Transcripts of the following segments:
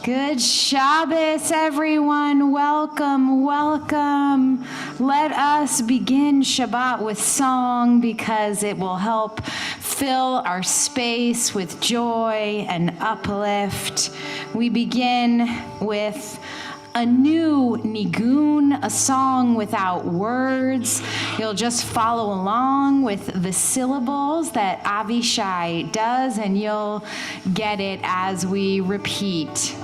Good Shabbos, everyone. Welcome, welcome. Let us begin Shabbat with song because it will help fill our space with joy and uplift. We begin with a new nigun, a song without words. You'll just follow along with the syllables that Avishai does, and you'll get it as we repeat.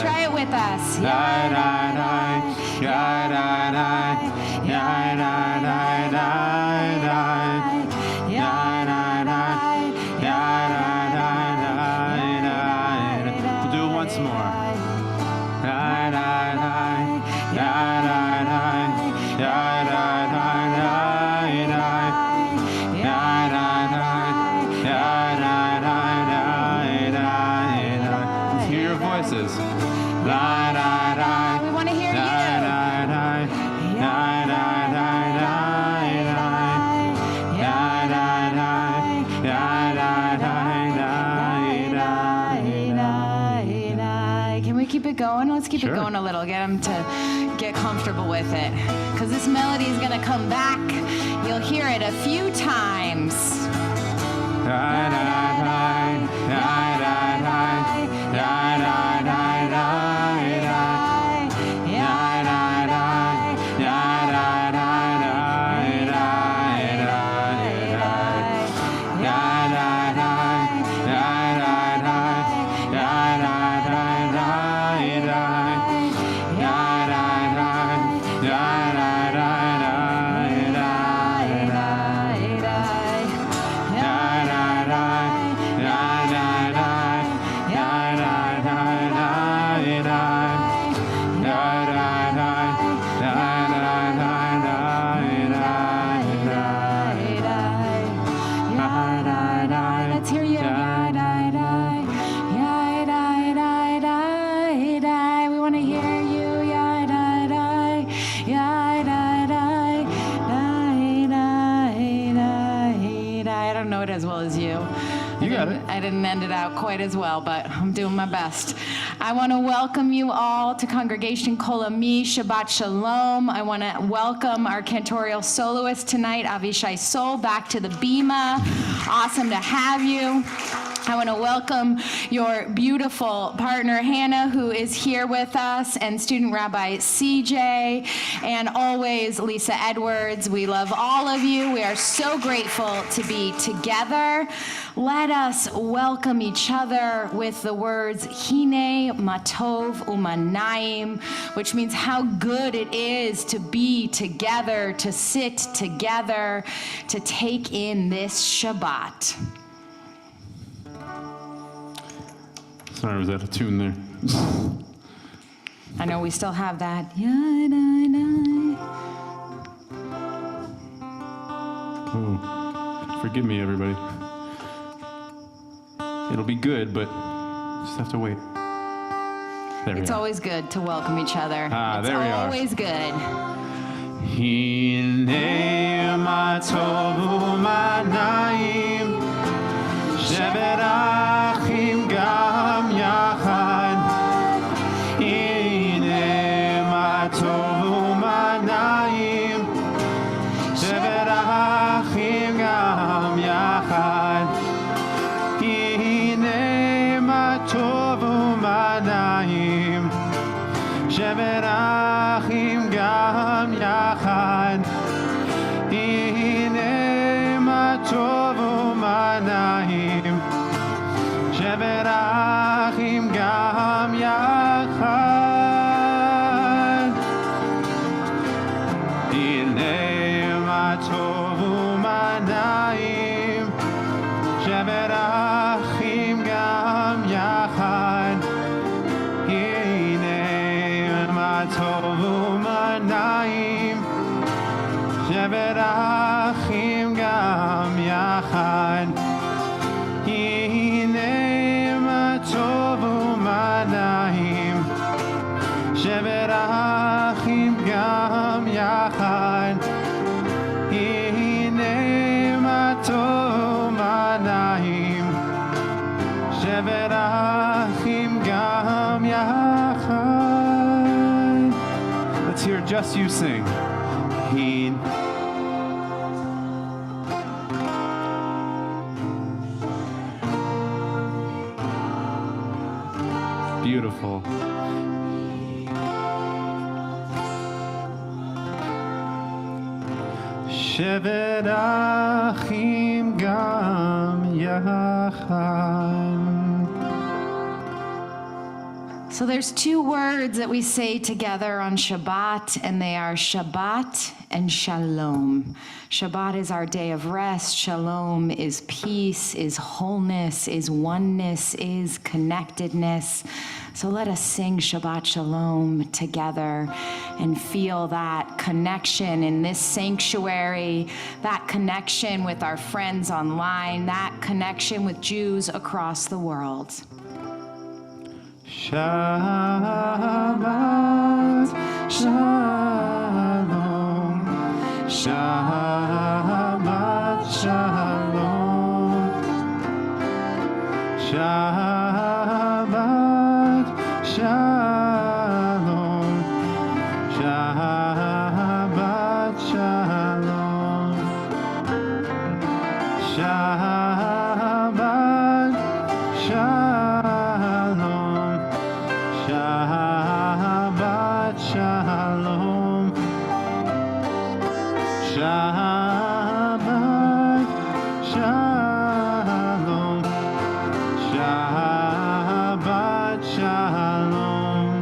Try it with us. We'll do it once more. Let's hear your voices. We want to hear you. Can we keep it going? Let's keep it going a little. Get them to get comfortable with it. Because this melody is going to come back. You'll hear it a few times. Let's hear you. We want to hear you. I don't know it as well as you. You got it. I didn't end it out quite as well, but I'm doing my best. I want to welcome you all to Congregation Kol Ami Shabbat Shalom. I want to welcome our cantorial soloist tonight, Avishai Sol, back to the Bima. Awesome to have you. I want to welcome your beautiful partner, Hannah, who is here with us, and student rabbi CJ, and always Lisa Edwards. We love all of you. We are so grateful to be together. Let us welcome each other with the words Hine Matov Umanayim, which means how good it is to be together, to sit together, to take in this Shabbat. Sorry, was that a tune there? I know we still have that. Oh, forgive me, everybody. It'll be good, but just have to wait. There we It's are. always good to welcome each other. There we are. It's always good. Hine matov umanayim shevet achim gam yachad. Hine matov umanayim shevet achim gam yachad. Hine matov umanayim shevet achim gam yachad. Hine matov umanayim shevet achim gam yachad. Hine matov umanayim shevet achim gam yachad. Hine matov umanayim shevet achim gam yachad. Hine matov umanayim shevet achim gam yachad. Hine matov umanayim shevet achim gam yachad. Let's hear just you sing. Hine. Beautiful. Shevet achim gam yachad. So there's two words that we say together on Shabbat, and they are Shabbat and Shalom. Shabbat is our day of rest. Shalom is peace, is wholeness, is oneness, is connectedness. So let us sing Shabbat Shalom together and feel that connection in this sanctuary, that connection with our friends online, that connection with Jews across the world. Shabbat Shalom, Shabbat Shalom, Shabbat Shalom, Shabbat Shalom, Shabbat Shalom, Shabbat Shalom, Shabbat Shalom, Shabbat Shalom,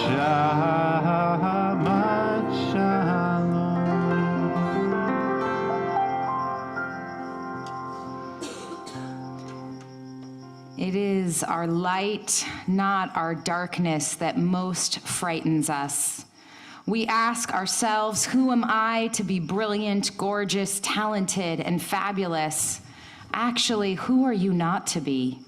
Shabbat Shalom. It is our light, not our darkness, that most frightens us. We ask ourselves, who am I to be brilliant, gorgeous, talented, and fabulous? Actually, who are you not to be?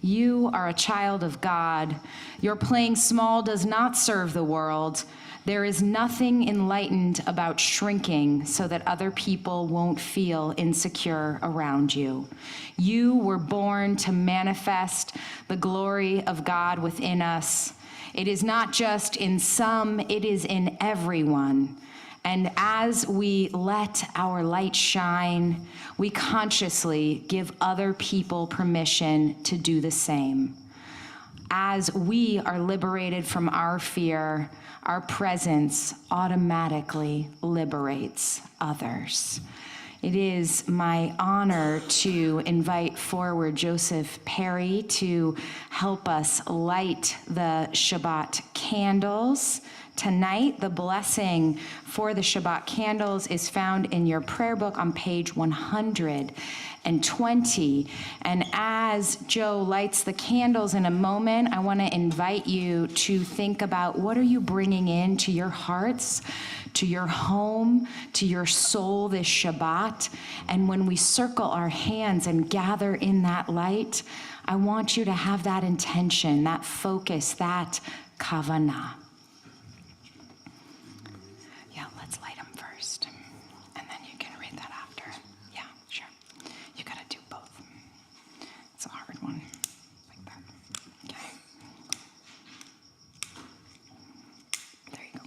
You are a child of God. Your playing small does not serve the world. There is nothing enlightened about shrinking so that other people won't feel insecure around you. You were born to manifest the glory of God within us. It is not just in some, it is in everyone. And as we let our light shine, we consciously give other people permission to do the same. As we are liberated from our fear, our presence automatically liberates others. It is my honor to invite forward Joseph Perry to help us light the Shabbat candles. Tonight, the blessing for the Shabbat candles is found in your prayer book on page 120. And as Joe lights the candles in a moment, I want to invite you to think about, what are you bringing into your hearts, to your home, to your soul this Shabbat? And when we circle our hands and gather in that light, I want you to have that intention, that focus, that kavanah. Yeah, let's light them first, and then you can read that after. Yeah, sure. You gotta do both. It's a hard one, like that. Okay. There you go.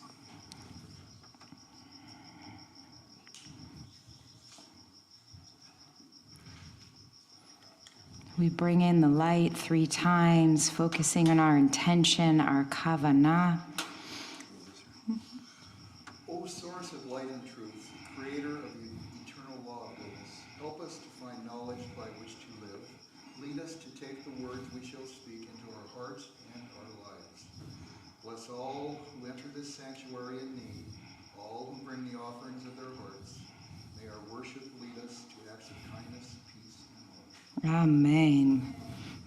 We bring in the light 3 times, focusing on our intention, our kavanah. O source of light and truth, creator of the eternal law of goodness, help us to find knowledge by which to live. Lead us to take the words we shall speak into our hearts and our lives. Bless all who enter this sanctuary in need, all who bring the offerings of their hearts. May our worship lead us to acts of kindness, peace, and love. Amen.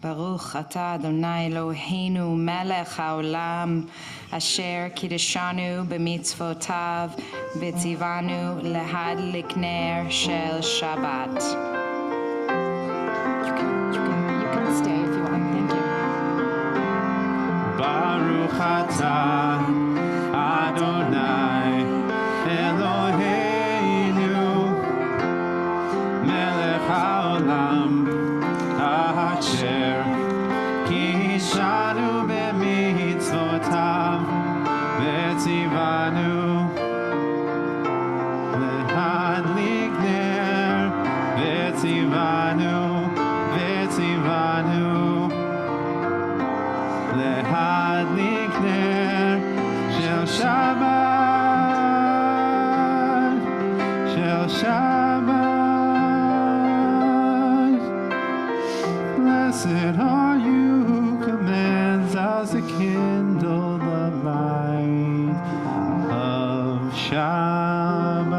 Baruch atah Adonai Eloheinu melech haolam asher kiddushanu b'mitzvotav v'tzivanu lehadlik ner shel Shabbat. You can stay if you want. Thank you. Baruch atah Adonai Eloheinu melech haolam asher kiddushanu b'mitzvotav v'tzivanu lehadlik ner v'tzivanu lehadlik ner shel Shabbat. Blessed are you who command Shabbat.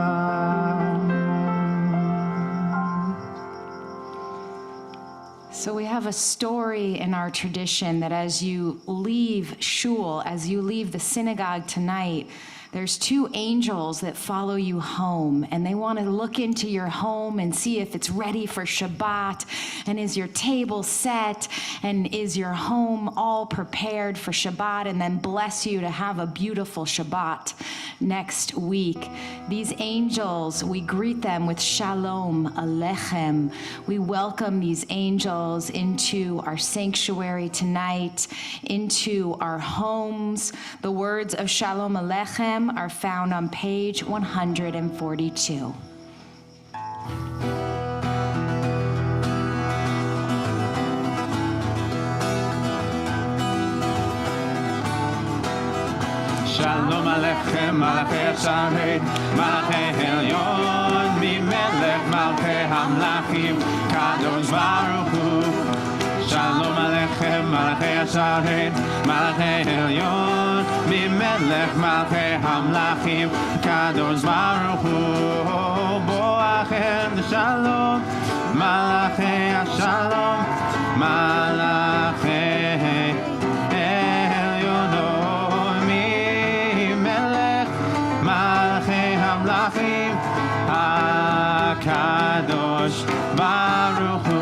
So we have a story in our tradition that as you leave shul, as you leave the synagogue tonight, there's two angels that follow you home, and they want to look into your home and see if it's ready for Shabbat, and is your table set, and is your home all prepared for Shabbat, and then bless you to have a beautiful Shabbat next week. These angels, we greet them with Shalom Aleichem. We welcome these angels into our sanctuary tonight, into our homes. The words of Shalom Aleichem are found on page 142. Shalom Aleichem, Malachei Hasharet, Malachei Elyon, Mimelech Malchei Hamlachim, Kadosh Baruch Hu. Shalom Aleichem, Malachei Hasharet, Malachei Elyon, Mimelech Malchei Hamlachim, Kadosh Baruch Hu. Boachem Shalom, Malachei Hashalom, Malachei Hamlachim HaKadosh Baruch Hu.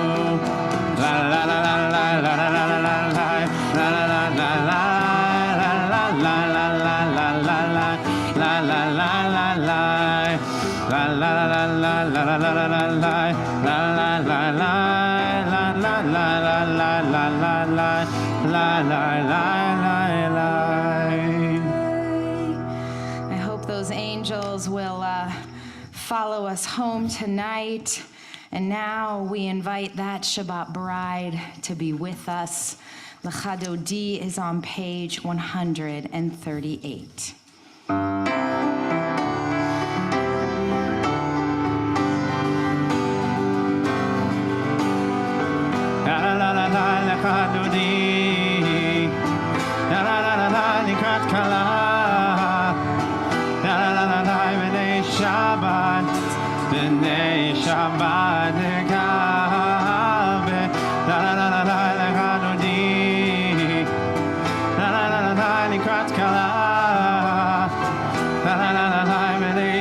La la la la la la la la la la la la la la I hope those angels will follow us home tonight. And now we invite that Shabbat bride to be with us. L'Chadodi is on page 138. B'nei Shabbat nekabe, la la la la la lechadodi, la la la la la likrat kala, la la la la la b'nei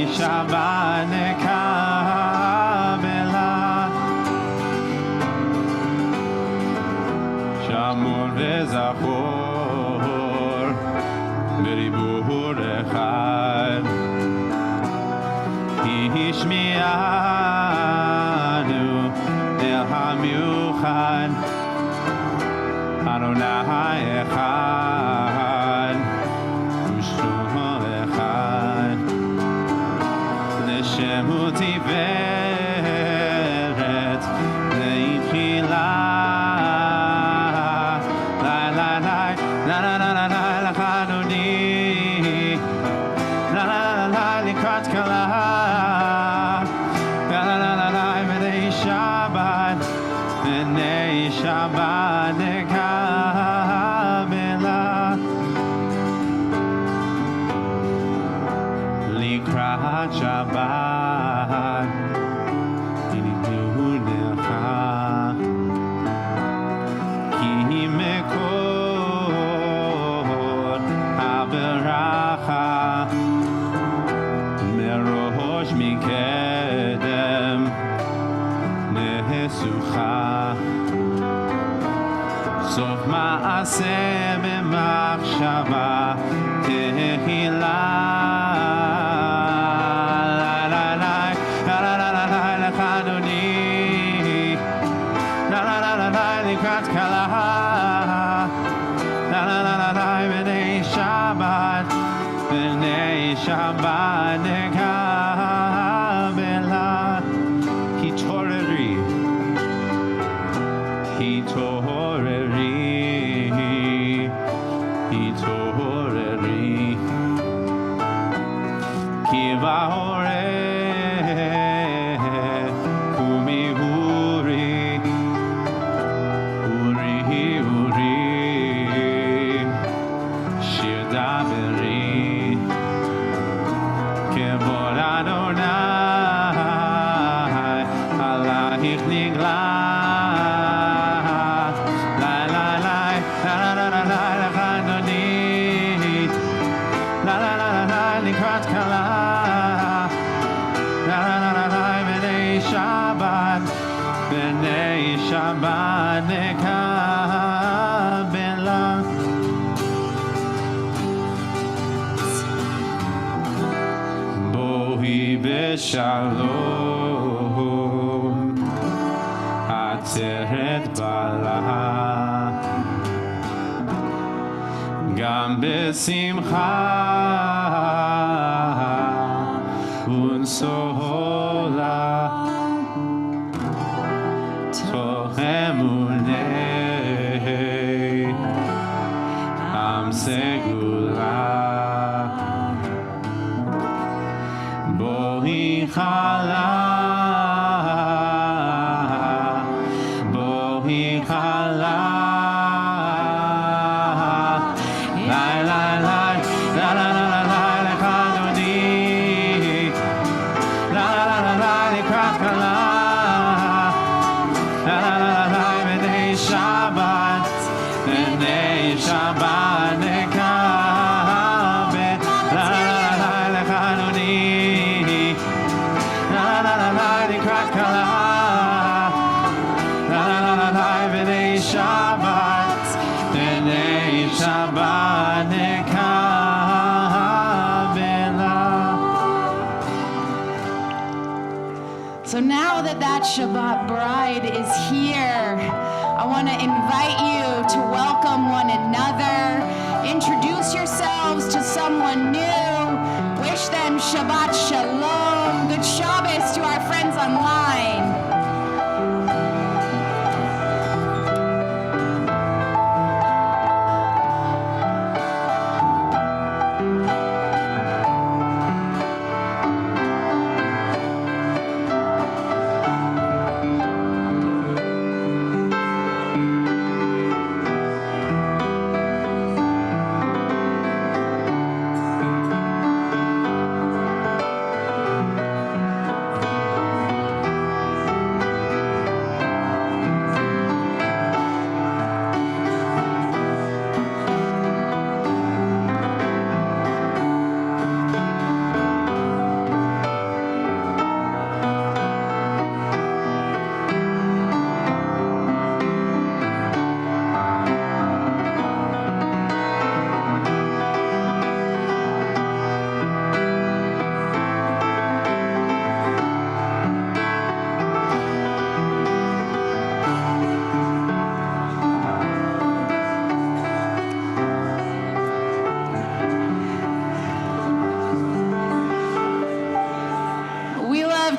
Shabbat nekabe la. Shamor v'zachor b'ribur echad. Ishmianu El HaMiuchad Adonai Echad Ushul Echad L'Shem Hu Tiferet Le'itchila La la la la la la la L'Chadodi La la la la Likrat Kala Shabbat nekabela likrat Shabbat inidu necha ki mekor haberacha merosh mikedem nesucha Sof ma'aseh b'machshava tehila la la la la la la la l'chadoni la la la la la likrat kala la la la la la b'nei Shabbat nekabela hitoreri Kivahore Kumi Uri Uri Uri Shir Daveri Shabbat nekabela. Bohi beshalom, ateret bala, gam besimcha, unsola. Emunei am segula bohi chala lai lai lai la la la la la lekadoni la la la la la lekakala Shabbat, B'nei Shabbat nekabel, la la la lekadoni, la la la la likrat kala, la la la la B'nei Shabbat, B'nei Shabbat nekabela. So now that Shabbat bride is here, I want to invite you to welcome one another. Introduce yourselves to someone new. Wish them Shabbat Shalom. Good Shabbos to our friends online.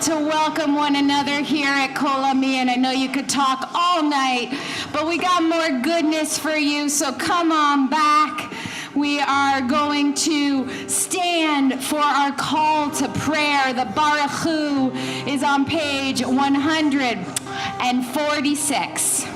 To welcome one another here at Kol-Ami, and I know you could talk all night, but we got more goodness for you, so come on back. We are going to stand for our call to prayer. The Baruch Hu is on page 146.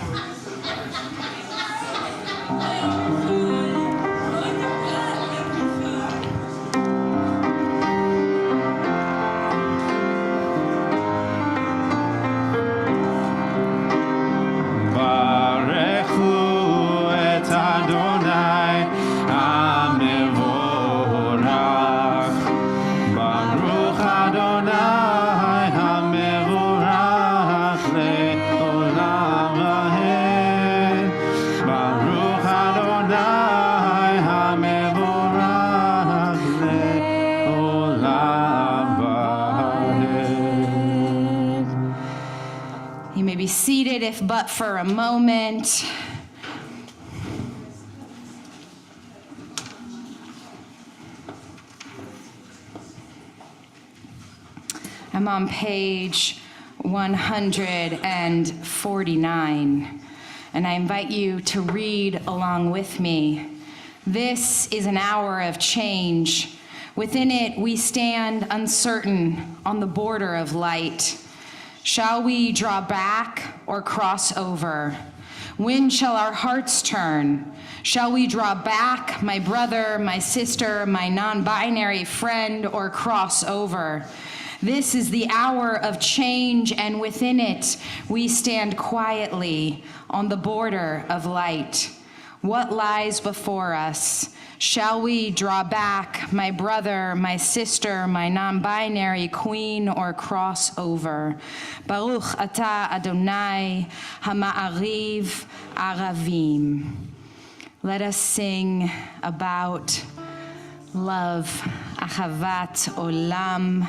Be seated, if but for a moment. I'm on page 149, and I invite you to read along with me. This is an hour of change. Within it, we stand uncertain on the border of light. Shall we draw back or cross over? When shall our hearts turn? Shall we draw back, my brother, my sister, my non-binary friend, or cross over? This is the hour of change, and within it, we stand quietly on the border of light. What lies before us? Shall we draw back, my brother, my sister, my non-binary queen, or cross over? Baruch atah Adonai hama'ariv aravim. Let us sing about love, ahavat olam.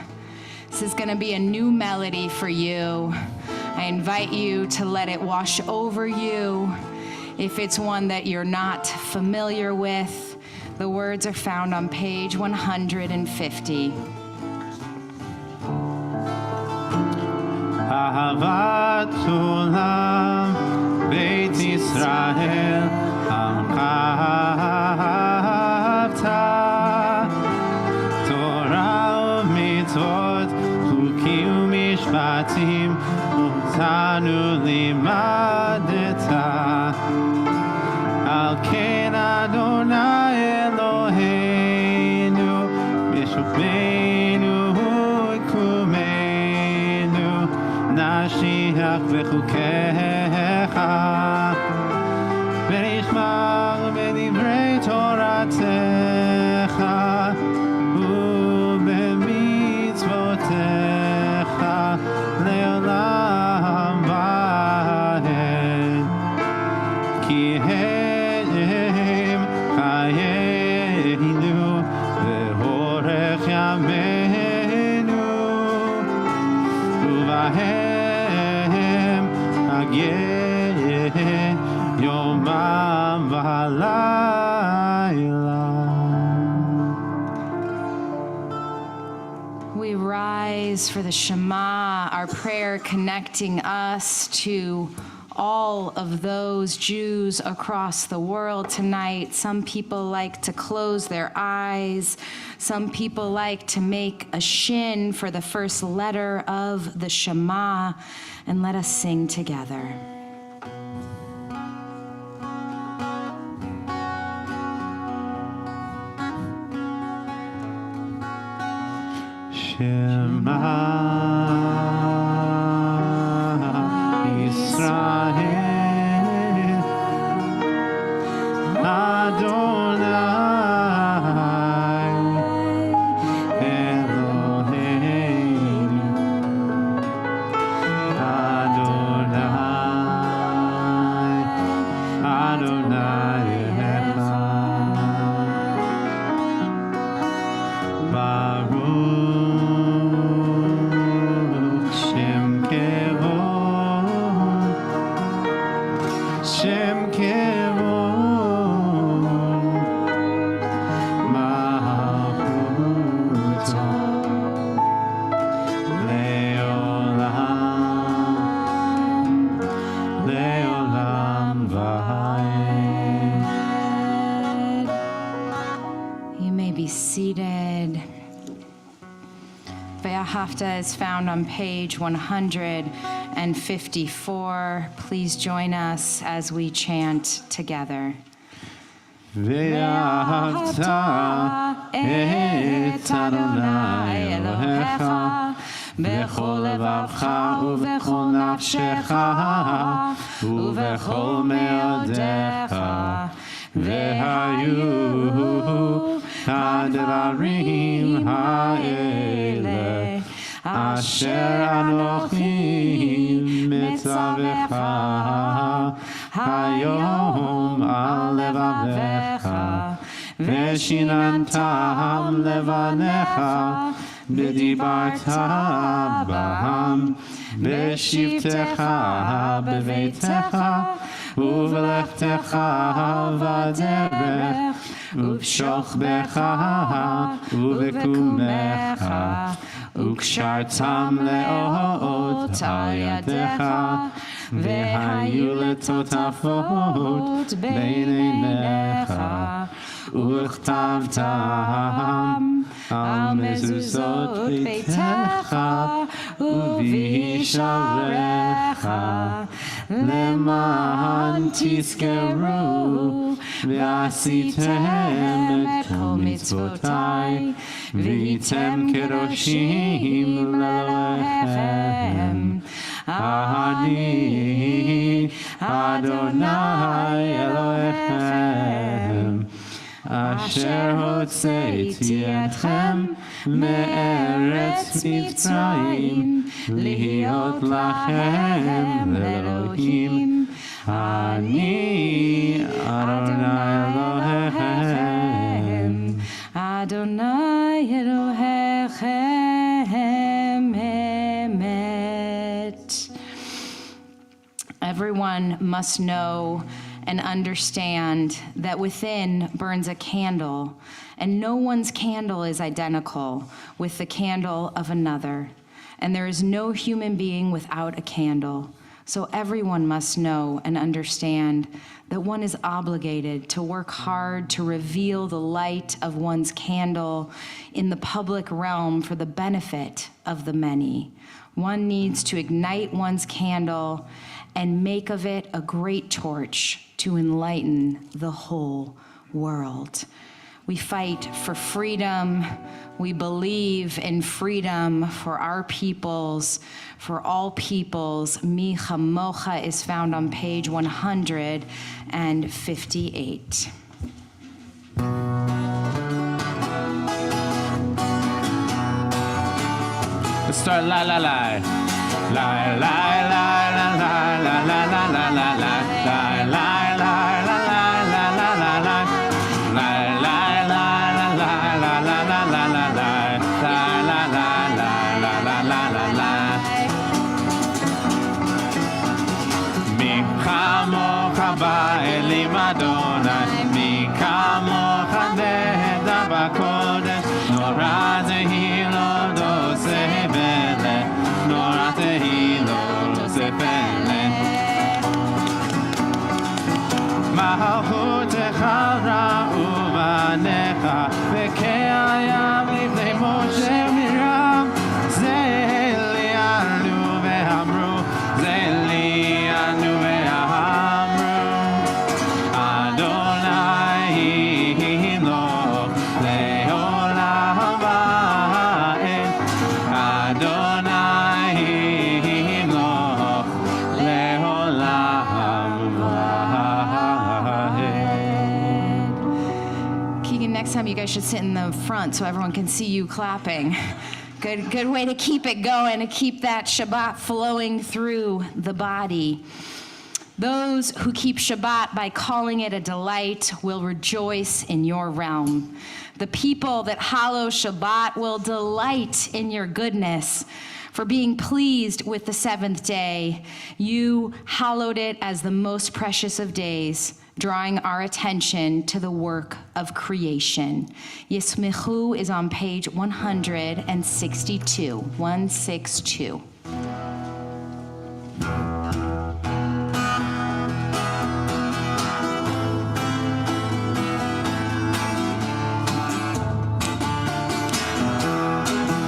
This is going to be a new melody for you. I invite you to let it wash over you. If it's one that you're not familiar with, the words are found on page 150. Ahavat olam, Beit Yisrael, Amchavta, Torah u'mitzvot, Chukim u'mishpatim, Utanu limadeta. Al ken Adonai Eloheinu, B'shukmeinu u'ikumeinu, Nashiach v'chukecha, V'nishmar b'divrei Toratecha, u'b'mitzvotecha, le'olam va'ed. Ki הם חיינו ואורך ימינו ובהם אגיה יומם ולילה. We rise for the Shema, our prayer connecting us to all of those Jews across the world tonight. Some people like to close their eyes. Some people like to make a shin for the first letter of the Shema. And let us sing together. Shema Hafta is found on page 154. Please join us as we chant together. ואהבת את אדוני אלוהיך בכל לבבך ובכל נפשך ובכל מאודיך והיו הדברים האלה אשר אנוכי מצווך היום על לבביך ושיננתם לבניך ודיברת בהם בשבתך בביתך ובלכתך בדרך ובשוכבך ובקומך וקשרתם לאות על ידיך והיו לטוטפות בין עיניך וכתבתם על מזוזות ביתך ובשעריך למען תזכרו ועשיתם את כל מצוותיי והייתם קדושים לאלוהיכם Ani Adonai Elohechem Asher hotzeiti etchem me'eretz Mitzrayim lihiot lachem Elohim Ani Adonai Elohechem Adonai Elohechem Emet. Everyone must know and understand that within burns a candle, and no one's candle is identical with the candle of another. And there is no human being without a candle. So everyone must know and understand that one is obligated to work hard to reveal the light of one's candle in the public realm for the benefit of the many. One needs to ignite one's candle and make of it a great torch to enlighten the whole world. We fight for freedom. We believe in freedom for our peoples, for all peoples. Mi Chamocha is found on page 158. Let's start la la la. La la la la la la la la la la la la la la la la Elim Adonai, mi kamocha nehda b'kodesh, nora tehilo dosefele, nora tehilo dosefele. Malchutecha ra'u banecha, v'ke'ayam livnei Moshe Miriam, ze li'anu ve'amru, ze li'anu ve'amru. Next time you guys should sit in the front so everyone can see you clapping. Good way to keep it going, to keep that Shabbat flowing through the body. Those who keep Shabbat by calling it a delight will rejoice in your realm. The people that hallow Shabbat will delight in your goodness. For being pleased with the seventh day, you hallowed it as the most precious of days, drawing our attention to the work of creation. Yismechu is on page 162, 162.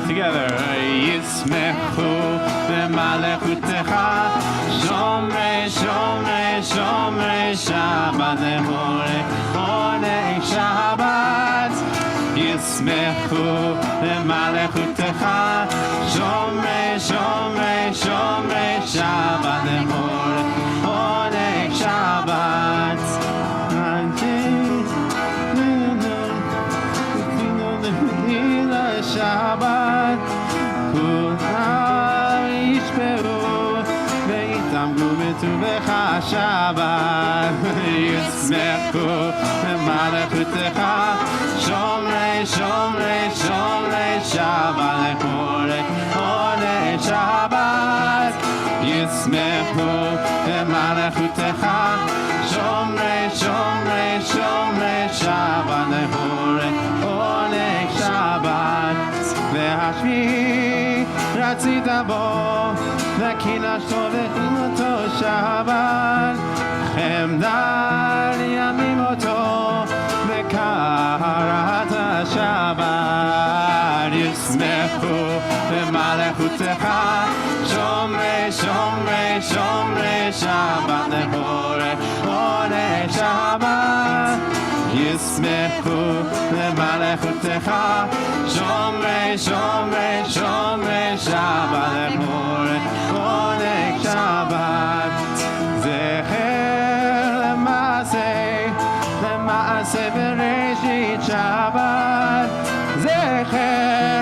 Together, Yismechu b'malechutecha, Shomrei, Shomrei, Shomrei Shabbat, Onei Shabbat. Yismechu b'malechutecha, Shomrei, Shomrei, Shomrei Shabbat, Onei Shabbat. Shabbat, Kol-Am yishperu, ve'yitamru b'tuvecha Shabbat, Yismechu b'malechutecha, Shomrei, Shomrei, Shomrei Shabbat, Onei Shabbat. Yismechu b'malechutecha, Shomrei, Shomrei, Shomrei Shabbat, Onei Shabbat. Ve'hashvi ratzita bo, ve'kinashto ve'chimoto Shabbat, chemdal yamimoto, ve'karata Shabbat. Yismechu b'malechutecha, Shomrei, Shomrei, Shomrei Shabbat, Onei Shabbat. ישמחו למלכותך, שומרי שומרי שומרי שבת לחורף עונג שבת. זכר למעשה בראשית שבת, זכר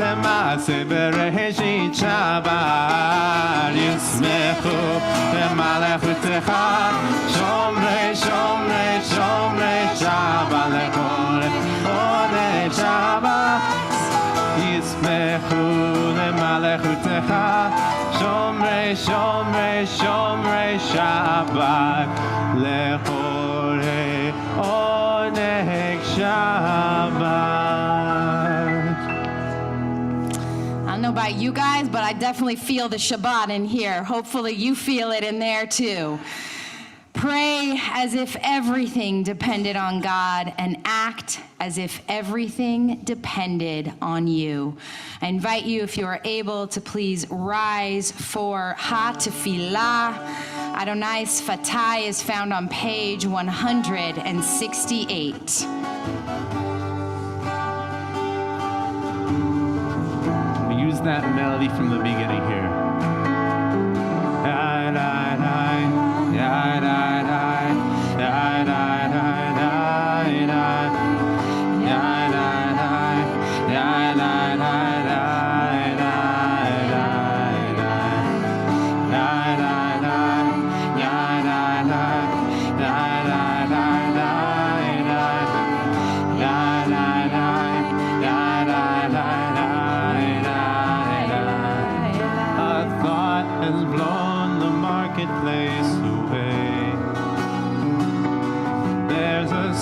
למעשה בראשית שבת. ישמחו למלכותך, שומרי שומרי שומרי שבת לחורף עונג שבת. ישמחו למלכותך, שומרי שומרי שומרי שבת לחורף עונג שבת. I don't know about you guys, but I definitely feel the Shabbat in here. Hopefully you feel it in there too. Pray as if everything depended on God and act as if everything depended on you. I invite you, if you are able, to please rise for Ha Tefillah. Adonai Sfatai is found on page 168. Use that melody from the beginning here.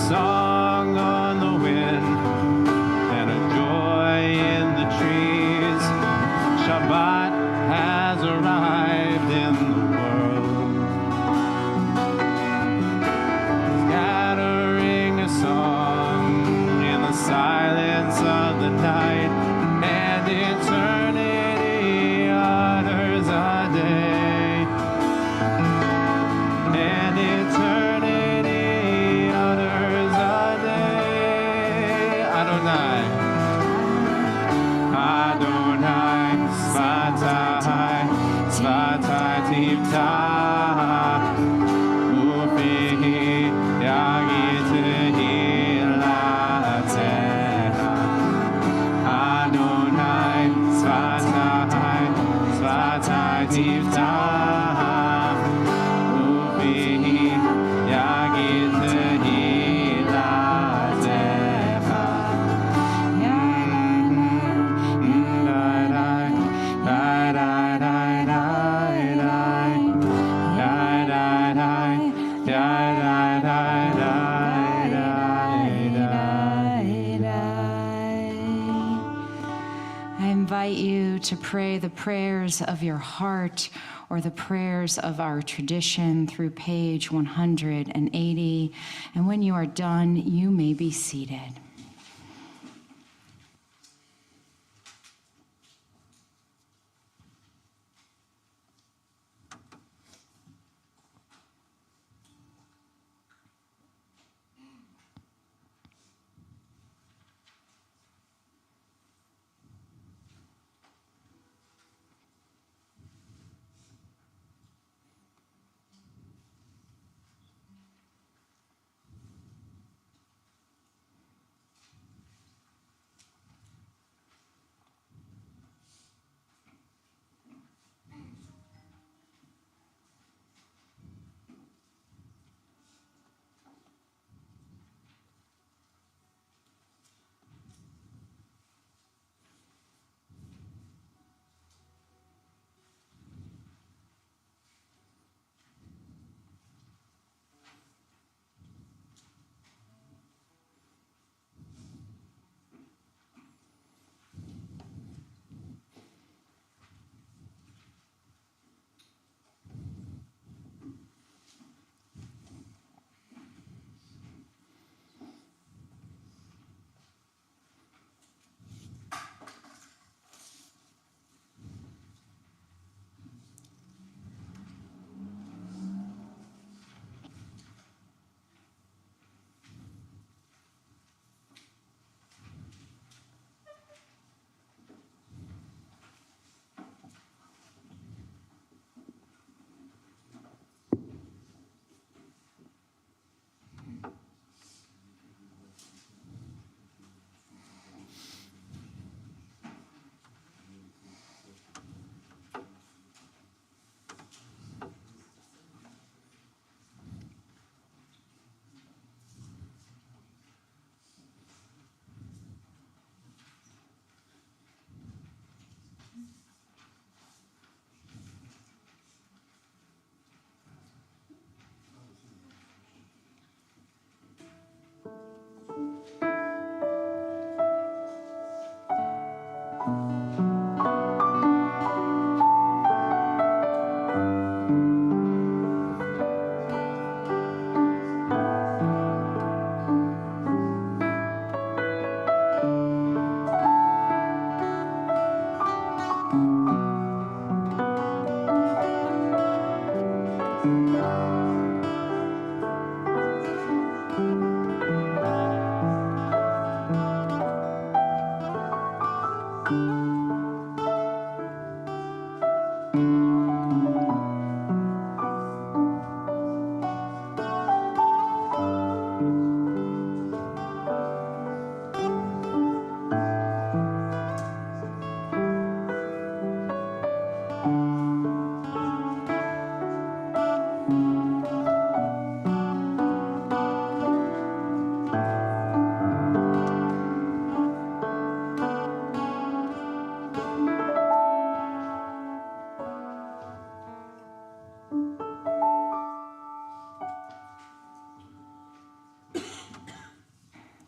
Song on the wind and a joy in the trees. Shabbat has arrived in the world, scattering a song in the silence of the night, and eternity utters a day, and eternity utters Adonai, Adonai, Sfatai, Sfatai Tivtah, Ufihi Yagit Hilatecha. Adonai, Sfatai, Sfatai Tivtah, Ufihi Yagit to pray the prayers of your heart or the prayers of our tradition through page 180. And when you are done, you may be seated.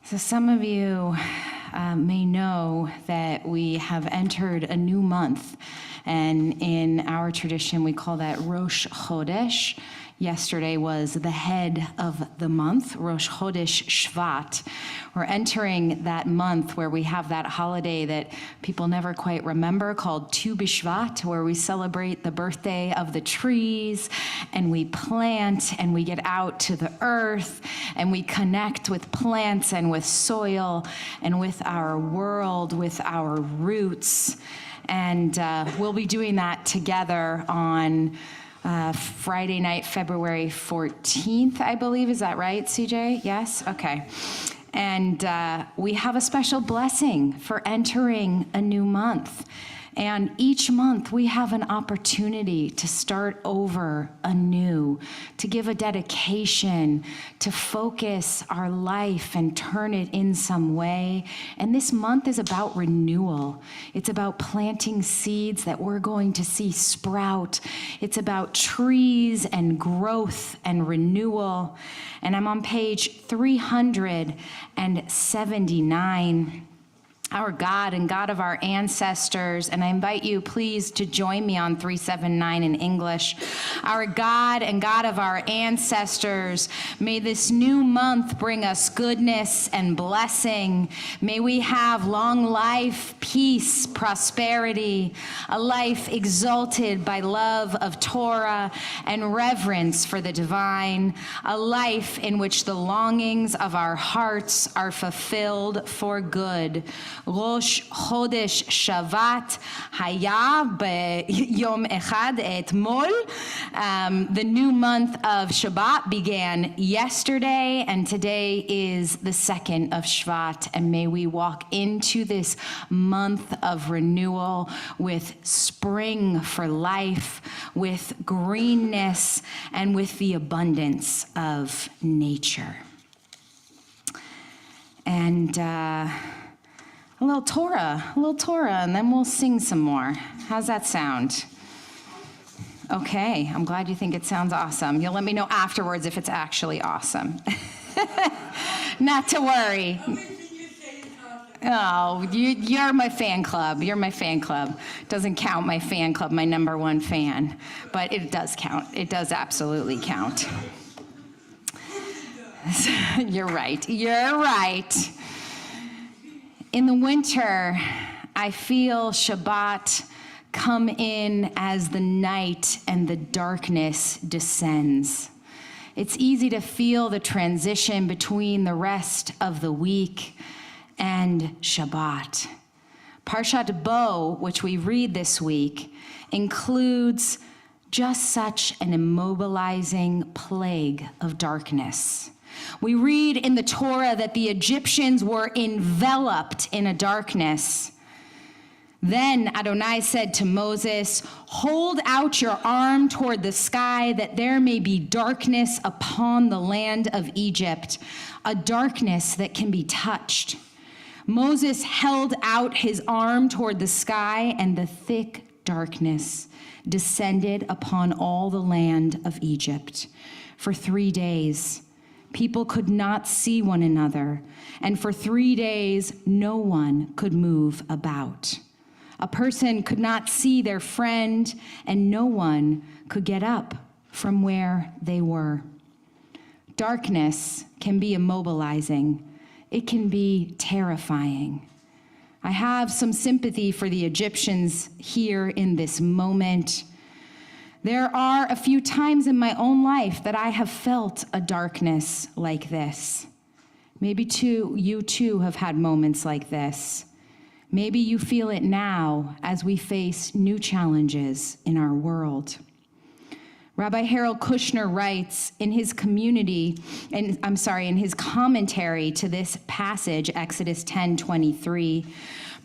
So some of you may know that we have entered a new month, and in our tradition we call that Rosh Chodesh. Yesterday was the head of the month, Rosh Chodesh Shvat. We're entering that month where we have that holiday that people never quite remember called Tu B'Shvat, where we celebrate the birthday of the trees, and we plant, and we get out to the earth, and we connect with plants and with soil and with our world, with our roots. And we'll be doing that together on Friday night, February 14th, I believe. Is that right, CJ? Yes? Okay. And we have a special blessing for entering a new month. And each month we have an opportunity to start over anew, to give a dedication, to focus our life and turn it in some way. And this month is about renewal. It's about planting seeds that we're going to see sprout. It's about trees and growth and renewal. And I'm on page 379. Our God and God of our ancestors, and I invite you please to join me on 379 in English. Our God and God of our ancestors, may this new month bring us goodness and blessing. May we have long life, peace, prosperity, a life exalted by love of Torah and reverence for the divine, a life in which the longings of our hearts are fulfilled for good. Rosh Chodesh Shabbat Haya Yom Echad Etmol. The new month of Shabbat began yesterday, and today is the 2nd of Shvat. And may we walk into this month of renewal with spring for life, with greenness, and with the abundance of nature. And a little Torah, and then we'll sing some more. How's that sound? Okay, I'm glad you think it sounds awesome. You'll let me know afterwards if it's actually awesome. Not to worry. Oh, you're my fan club. You're my fan club. Doesn't count my fan club, my number one fan. But it does count. It does absolutely count. You're right. You're right. In the winter, I feel Shabbat come in as the night and the darkness descends. It's easy to feel the transition between the rest of the week and Shabbat. Parshat Bo, which we read this week, includes just such an immobilizing plague of darkness. We read in the Torah that the Egyptians were enveloped in a darkness. Then Adonai said to Moses, "Hold out your arm toward the sky that there may be darkness upon the land of Egypt, a darkness that can be touched." Moses held out his arm toward the sky, and the thick darkness descended upon all the land of Egypt. For 3 days, people could not see one another, and for 3 days, no one could move about. A person could not see their friend, and no one could get up from where they were. Darkness can be immobilizing. It can be terrifying. I have some sympathy for the Egyptians here in this moment. There are a few times in my own life that I have felt a darkness like this. Maybe you too have had moments like this. Maybe you feel it now as we face new challenges in our world. Rabbi Harold Kushner writes in his in his commentary to this passage, Exodus 10:23,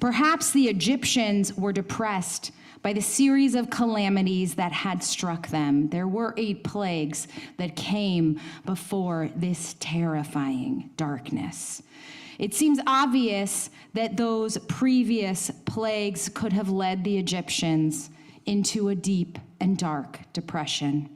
perhaps the Egyptians were depressed by the series of calamities that had struck them. There were 8 plagues that came before this terrifying darkness. It seems obvious that those previous plagues could have led the Egyptians into a deep and dark depression.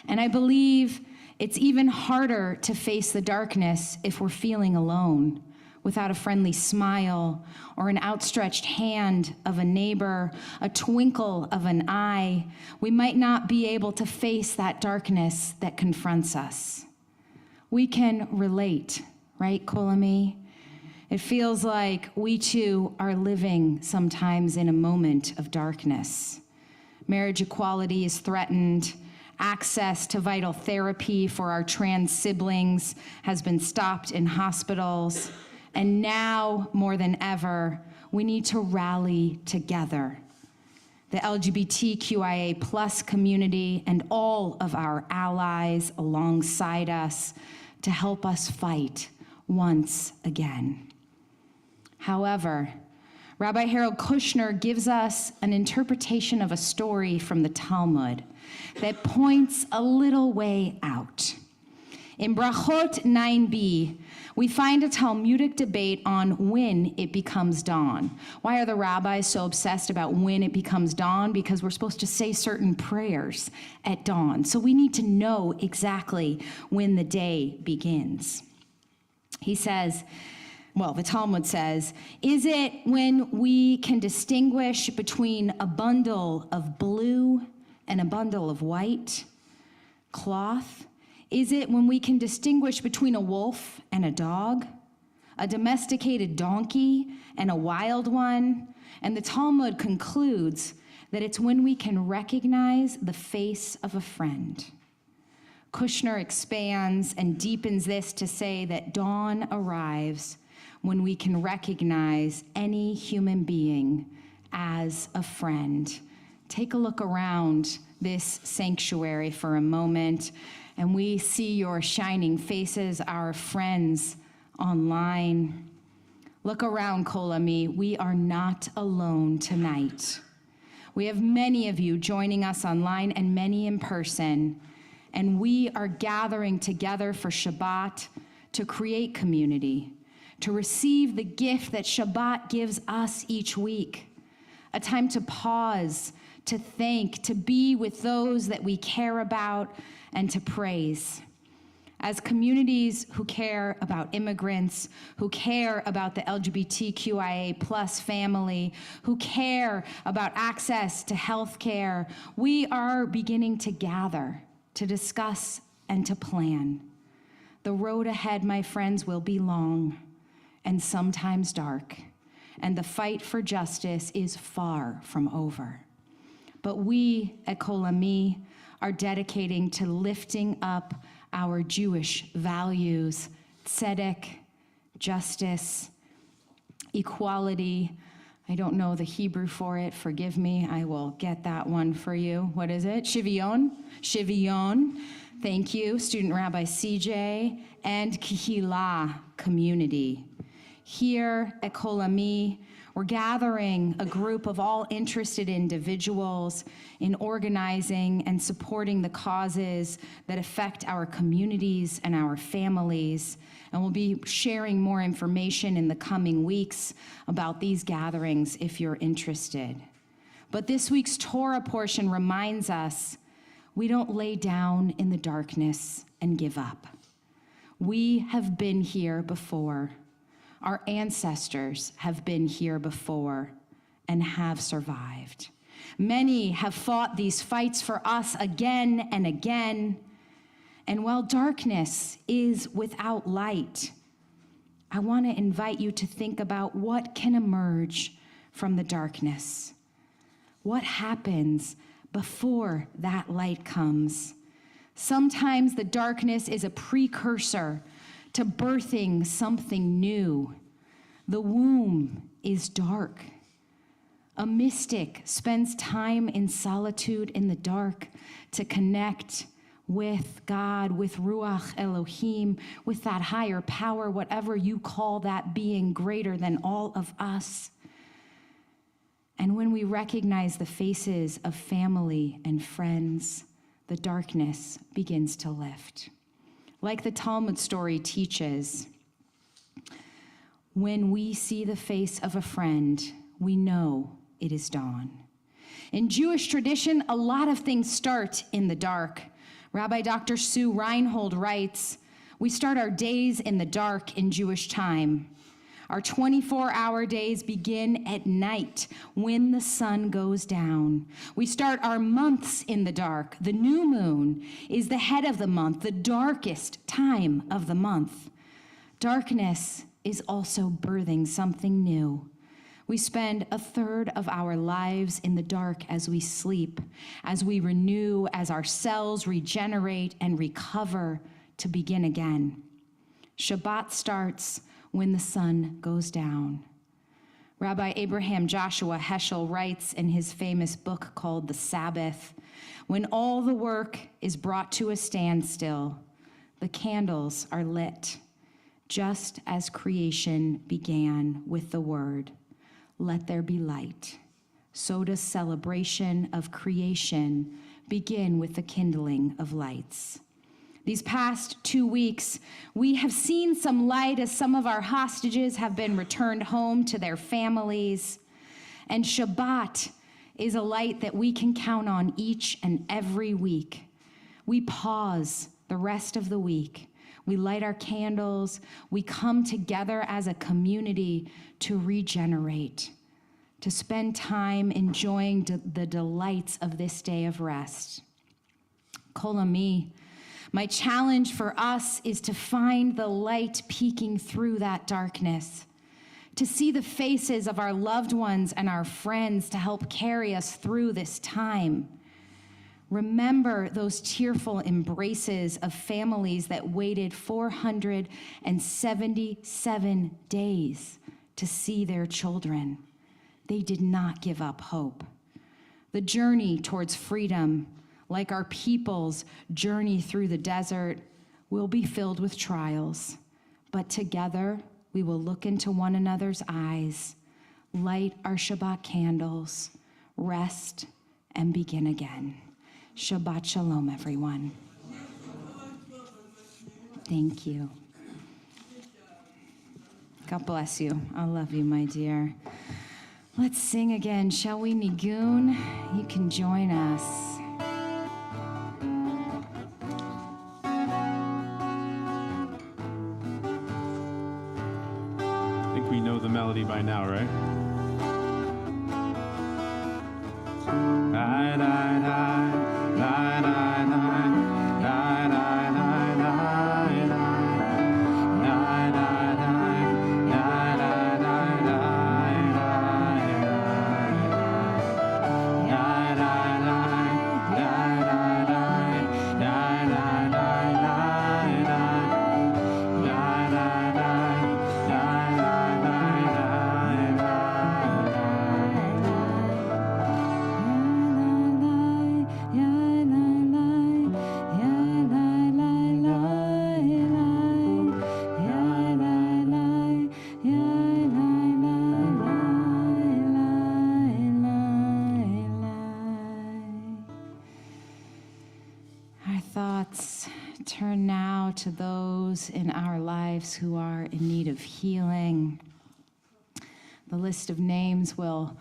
And I believe It's even harder to face the darkness if we're feeling alone, without a friendly smile or an outstretched hand of a neighbor, a twinkle of an eye. We might not be able to face that darkness that confronts us. We can relate, right, Kol Ami? It feels like we too are living sometimes in a moment of darkness. Marriage equality is threatened. Access to vital therapy for our trans siblings has been stopped in hospitals. And now, more than ever, we need to rally together. The LGBTQIA plus community and all of our allies alongside us to help us fight once again. However, Rabbi Harold Kushner gives us an interpretation of a story from the Talmud that points a little way out. In Brachot 9b, we find a Talmudic debate on when it becomes dawn. Why are the rabbis so obsessed about when it becomes dawn? Because we're supposed to say certain prayers at dawn. So we need to know exactly when the day begins. He says, well, the Talmud says, is it when we can distinguish between a bundle of blue and a bundle of white cloth? Is it when we can distinguish between a wolf and a dog, a domesticated donkey and a wild one? And the Talmud concludes that it's when we can recognize the face of a friend. Kushner expands and deepens this to say that dawn arrives when we can recognize any human being as a friend. Take a look around this sanctuary for a moment, and we see your shining faces, our friends online. Look around, Kol Ami. We are not alone tonight. We have many of you joining us online and many in person, and we are gathering together for Shabbat to create community, to receive the gift that Shabbat gives us each week, a time to pause, to thank, to be with those that we care about, and to praise. As communities who care about immigrants, who care about the LGBTQIA plus family, who care about access to health care, we are beginning to gather, to discuss, and to plan. The road ahead, my friends, will be long and sometimes dark, and the fight for justice is far from over. But we at Kol Ami are dedicating to lifting up our Jewish values, tzedek, justice, equality. I don't know the Hebrew for it, forgive me, I will get that one for you. What is it? Shivion? Shivion. Thank you, Student Rabbi CJ, and Kihila, community. Here at Kol Ami, we're gathering a group of all interested individuals in organizing and supporting the causes that affect our communities and our families. And we'll be sharing more information in the coming weeks about these gatherings if you're interested. But this week's Torah portion reminds us we don't lay down in the darkness and give up. We have been here before. Our ancestors have been here before and have survived. Many have fought these fights for us again and again. And while darkness is without light, I want to invite you to think about what can emerge from the darkness. What happens before that light comes? Sometimes the darkness is a precursor to birthing something new. The womb is dark. A mystic spends time in solitude in the dark to connect with God, with Ruach Elohim, with that higher power, whatever you call that being greater than all of us. And when we recognize the faces of family and friends, the darkness begins to lift. Like the Talmud story teaches, when we see the face of a friend, we know it is dawn. In Jewish tradition, a lot of things start in the dark. Rabbi Dr. Sue Reinhold writes, "We start our days in the dark in Jewish time. Our 24-hour days begin at night when the sun goes down. We start our months in the dark. The new moon is the head of the month, the darkest time of the month. Darkness is also birthing something new. We spend a third of our lives in the dark as we sleep, as we renew, as our cells regenerate and recover to begin again. Shabbat starts when the sun goes down." Rabbi Abraham Joshua Heschel writes in his famous book called The Sabbath, "When all the work is brought to a standstill, the candles are lit, just as creation began with the word, 'Let there be light.' So does celebration of creation begin with the kindling of lights." These past 2 weeks, we have seen some light as some of our hostages have been returned home to their families. And Shabbat is a light that we can count on each and every week. We pause the rest of the week. We light our candles. We come together as a community to regenerate, to spend time enjoying the delights of this day of rest. Kol Ami, my challenge for us is to find the light peeking through that darkness, to see the faces of our loved ones and our friends to help carry us through this time. Remember those tearful embraces of families that waited 477 days to see their children. They did not give up hope. The journey towards freedom, like our people's journey through the desert, will be filled with trials. But together, we will look into one another's eyes, light our Shabbat candles, rest, and begin again. Shabbat Shalom, everyone. Thank you. God bless you. I love you, my dear. Let's sing again, shall we, Nigun? You can join us. I think we know the melody by now, right? Die, die, die, die, die, die, die, die, die, die, Turn now to those in our lives who are in need of healing. The list of names will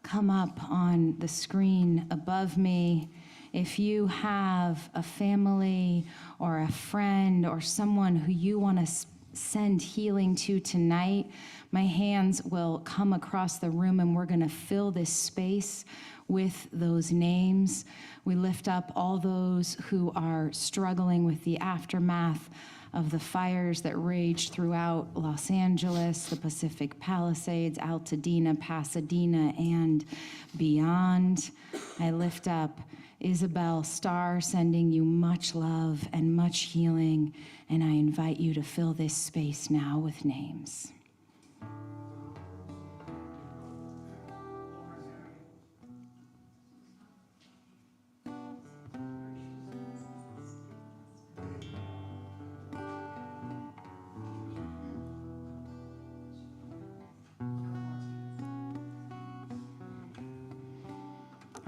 come up on the screen above me. If you have a family or a friend or someone who you want to send healing to tonight, my hands will come across the room and we're going to fill this space with those names. We lift up all those who are struggling with the aftermath of the fires that raged throughout Los Angeles, the Pacific Palisades, Altadena, Pasadena, and beyond. I lift up Isabel Starr, sending you much love and much healing, and I invite you to fill this space now with names.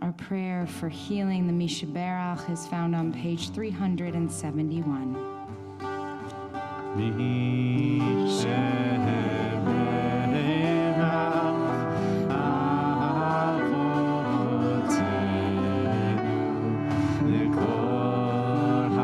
Our prayer for healing the Mishaberach is found on page 371. Mikol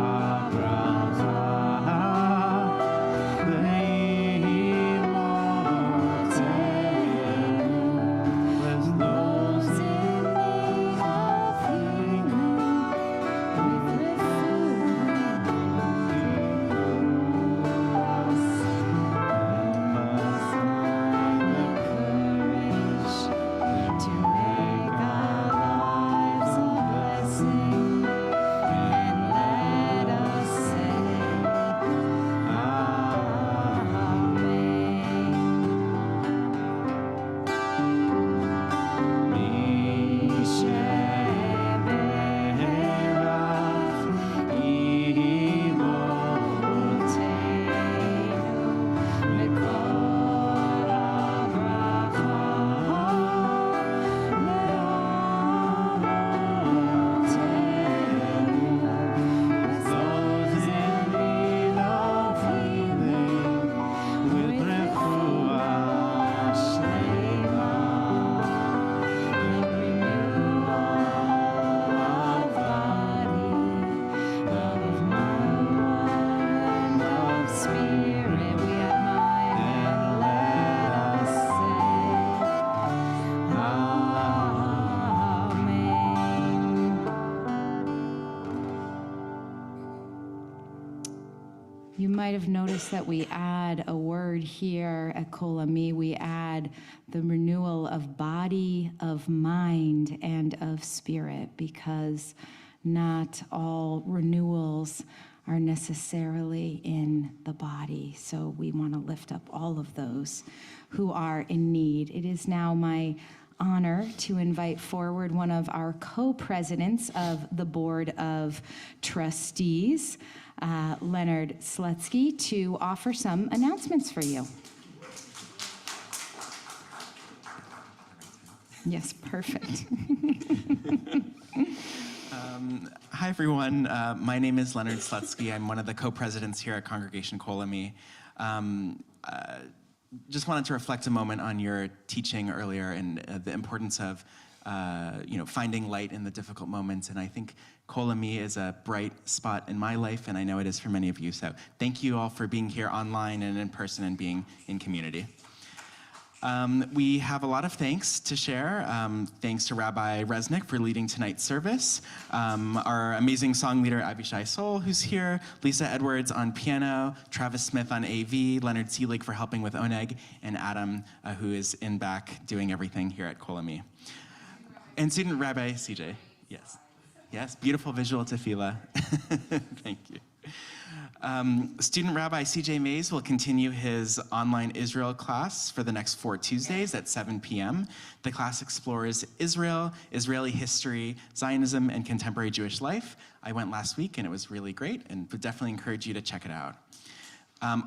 might have noticed that we add a word here at Kol Ami. We add the renewal of body, of mind, and of spirit, because not all renewals are necessarily in the body. So we want to lift up all of those who are in need. It is now my honor to invite forward one of our co-presidents of the Board of Trustees, Leonard Slutsky, to offer some announcements for you. Yes, perfect. Hi, everyone. My name is Leonard Slutsky. I'm one of the co-presidents here at Congregation Kol Ami. Just wanted to reflect a moment on your teaching earlier and the importance of finding light in the difficult moments. And I think Kol Ami is a bright spot in my life, and I know it is for many of you. So thank you all for being here online and in person and being in community. We have a lot of thanks to share. Thanks to Rabbi Resnick for leading tonight's service, our amazing song leader Avishai Sol, who's here, Lisa Edwards on piano, Travis Smith on AV, Leonard Seelig for helping with Oneg, and Adam, who is in back doing everything here at Kol Ami. And student Rabbi CJ, yes. Yes, beautiful visual tefillah. Thank you. Student Rabbi CJ Mays will continue his online Israel class for the next 4 Tuesdays at 7 p.m. The class explores Israel, Israeli history, Zionism, and contemporary Jewish life. I went last week and it was really great, and would definitely encourage you to check it out.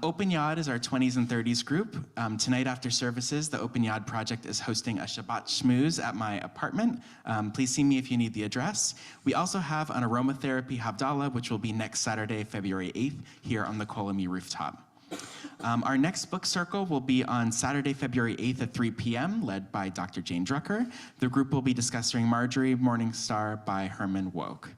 Open Yad is our 20s and 30s group. Tonight after services, the Open Yad Project is hosting a Shabbat Shmooze at my apartment. Please see me if you need the address. We also have an aromatherapy Havdalah, which will be next Saturday, February 8th, here on the Kol Ami rooftop. Our next book circle will be on Saturday, February 8th at 3 p.m., led by Dr. Jane Drucker. The group will be discussing Marjorie Morningstar by Herman Wouk.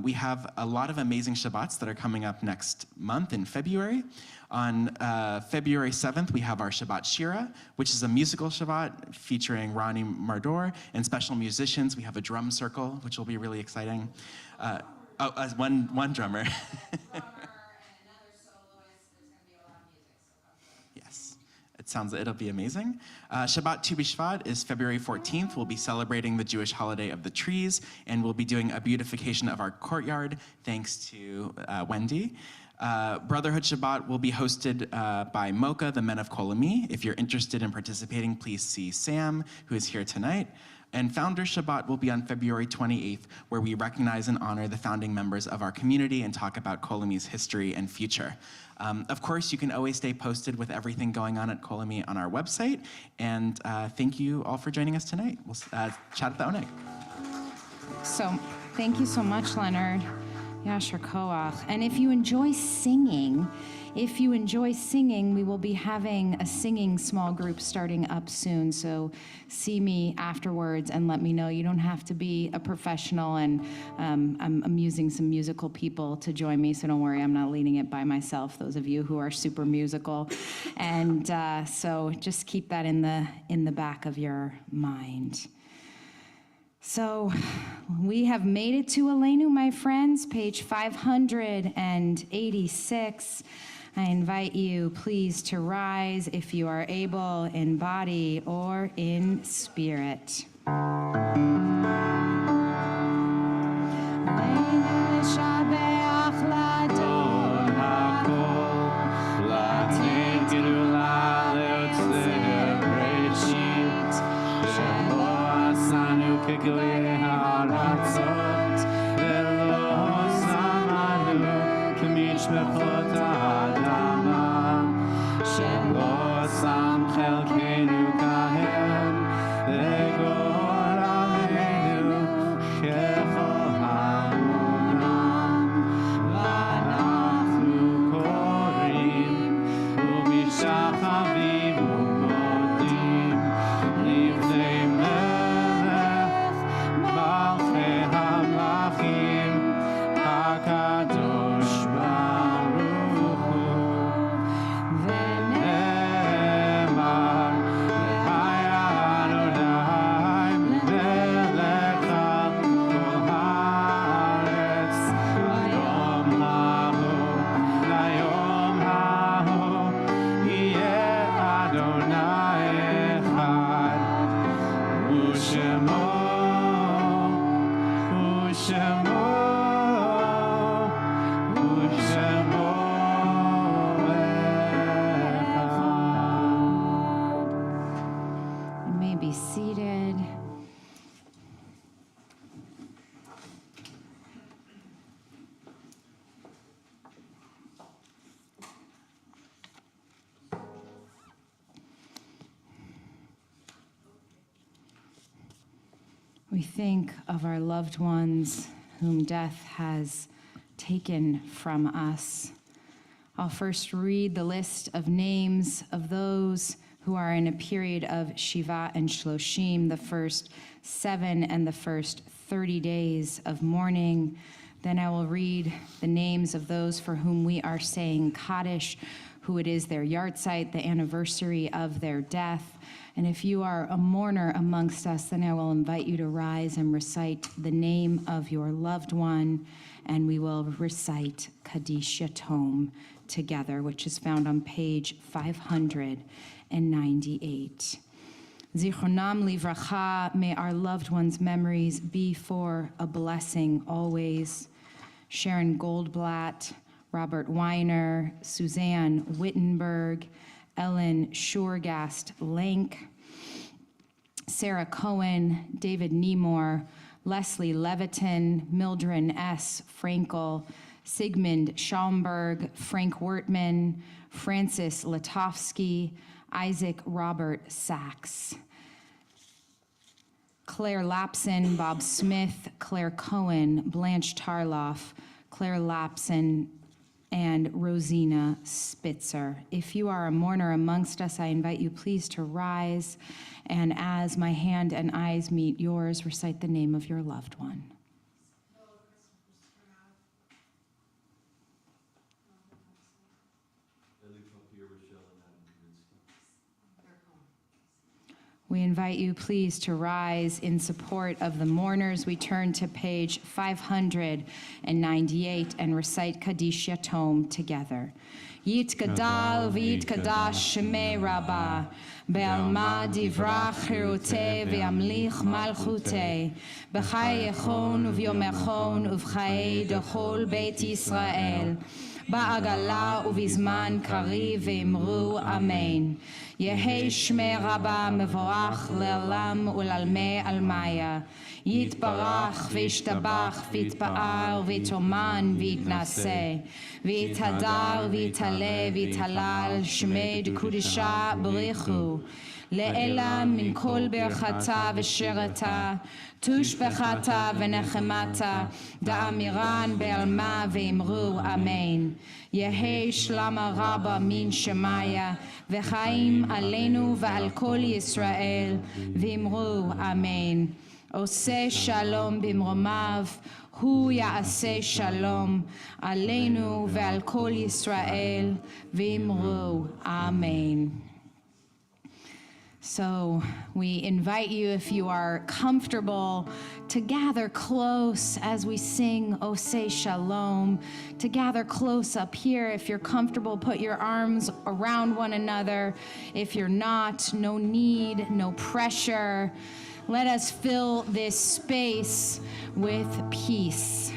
We have a lot of amazing Shabbats that are coming up next month in February. On February 7th, we have our Shabbat Shira, which is a musical Shabbat featuring Ronnie Mardor and special musicians. We have a drum circle, which will be really exciting. One drummer. Yes. It'll be amazing. Shabbat Tu B'Shvat is February 14th. We'll be celebrating the Jewish holiday of the trees, and we'll be doing a beautification of our courtyard, thanks to Wendy. Brotherhood Shabbat will be hosted by Mocha, the men of Kol Ami. If you're interested in participating, please see Sam, who is here tonight. And Founder Shabbat will be on February 28th, where we recognize and honor the founding members of our community and talk about Kol Ami's history and future. Of course, you can always stay posted with everything going on at Kol Ami on our website. And thank you all for joining us tonight. We'll chat at the Oneg. So thank you so much, Leonard. Yasher Koach. And if you enjoy singing, we will be having a singing small group starting up soon. So see me afterwards and let me know. You don't have to be a professional, and I'm using some musical people to join me, so don't worry, I'm not leading it by myself, those of you who are super musical. And so just keep that in the back of your mind. So we have made it to Aleinu, my friends, page 586. I invite you, please, to rise if you are able, in body or in spirit. be seated. We think of our loved ones whom death has taken from us. I'll first read the list of names of those who are in a period of Shiva and Shloshim, the first 7 and the first 30 days of mourning. Then I will read the names of those for whom we are saying Kaddish, who it is their yahrzeit, the anniversary of their death. And if you are a mourner amongst us, then I will invite you to rise and recite the name of your loved one, and we will recite Kaddish Yatom together, which is found on page 598. Zichronam livracha, may our loved ones' memories be for a blessing always. Sharon Goldblatt, Robert Weiner, Suzanne Wittenberg, Ellen Shurgast Lenk, Sarah Cohen, David Nemor, Leslie Leviton, Mildred S. Frankel, Sigmund Schaumburg, Frank Wertman, Francis Latofsky, Isaac Robert Sachs, Claire Lapson, Bob Smith, Claire Cohen, Blanche Tarloff, Claire Lapson, and Rosina Spitzer. If you are a mourner amongst us, I invite you please to rise, and as my hand and eyes meet yours, recite the name of your loved one. We invite you please to rise in support of the mourners. We turn to page 598 and recite Kaddish Yatom together. Yitgadal v'yitkadash shemei Rabbah, be'alma divrach chirutei v'yamlich malchutei, b'chai yechon uv'yom echon uv'chai dechol Beit Yisrael, ba'agala ובזמן קריב ואמרו אמן. יהי שמי רבה מבורך לעולם ולעלמי עלמיה. יתברך וישתבח ויתפאר ויתאמן ויתנשא ויתהדר ויתעלה ויתהלל שמי דקודשה בריחו. לאלה מן כל ברכתה ושירתה, תושבחתה ונחמתה, דאמירן בעלמה ואמרו אמן. יהי שלמה רבה מן שמיה, וחיים עלינו ועל כל ישראל, ואמרו אמן. עושה שלום במרומיו, הוא יעשה שלום עלינו ועל כל ישראל, ואמרו אמן. So we invite you, if you are comfortable, to gather close as we sing Oseh Shalom, to gather close up here. If you're comfortable, put your arms around one another. If you're not, no need, no pressure. Let us fill this space with peace.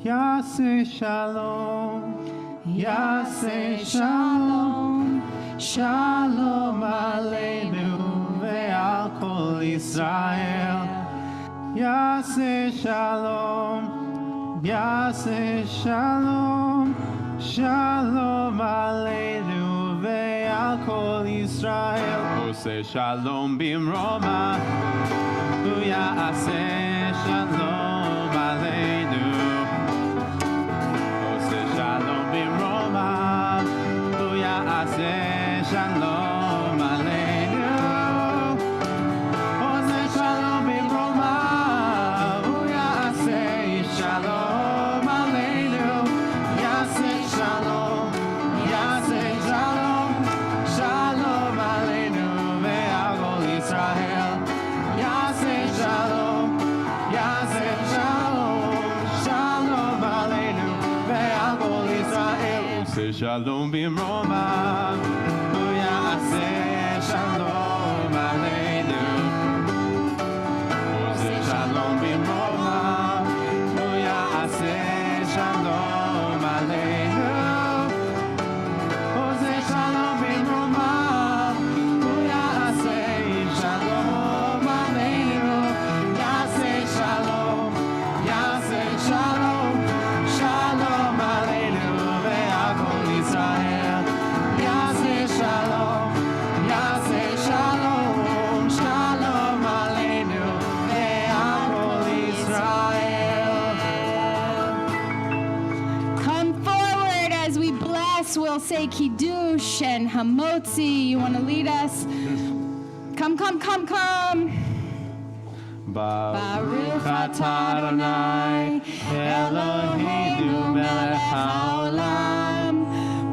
Yaseh Shalom. Yaseh Shalom, Shalom Aleinu ve'al Kol Yisrael. Yaseh Shalom, Yaseh Shalom, Shalom Aleinu ve'al Kol Yisrael. Oseh Shalom bimroma, hu yaseh Shalom Aleinu. Shalom Aleinu. Oseh Shalom bimroma, hu yaseh Shalom Aleinu. Yaseh Shalom, Yaseh Shalom, Shalom Aleinu ve'al Kol Yisrael. Yaseh Shalom, Yaseh Shalom, Shalom Aleinu ve'al Kol Yisrael. Oseh Shalom bimroma. Shalom Aleinu. Oseh Shalom bimroma, hu yaseh Shalom Aleinu. us, we'll say Kiddush and Hamotzi. You want to lead us? Come. Baruch atah Adonai, Eloheinu melech haolam,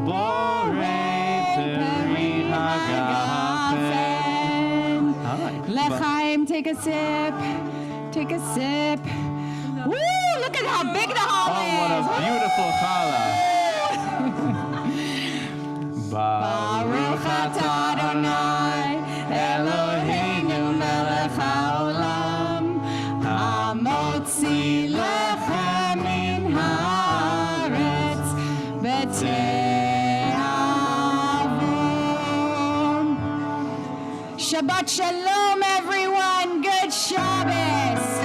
borei peri hagafen. L'chaim, take a sip. Woo! Look at how big the challah is. What a beautiful challah. Baruch atah Adonai, Eloheinu melech haolam, hamotzi lechem min haaretz b'te'avon. Shabbat shalom, everyone. Good Shabbos.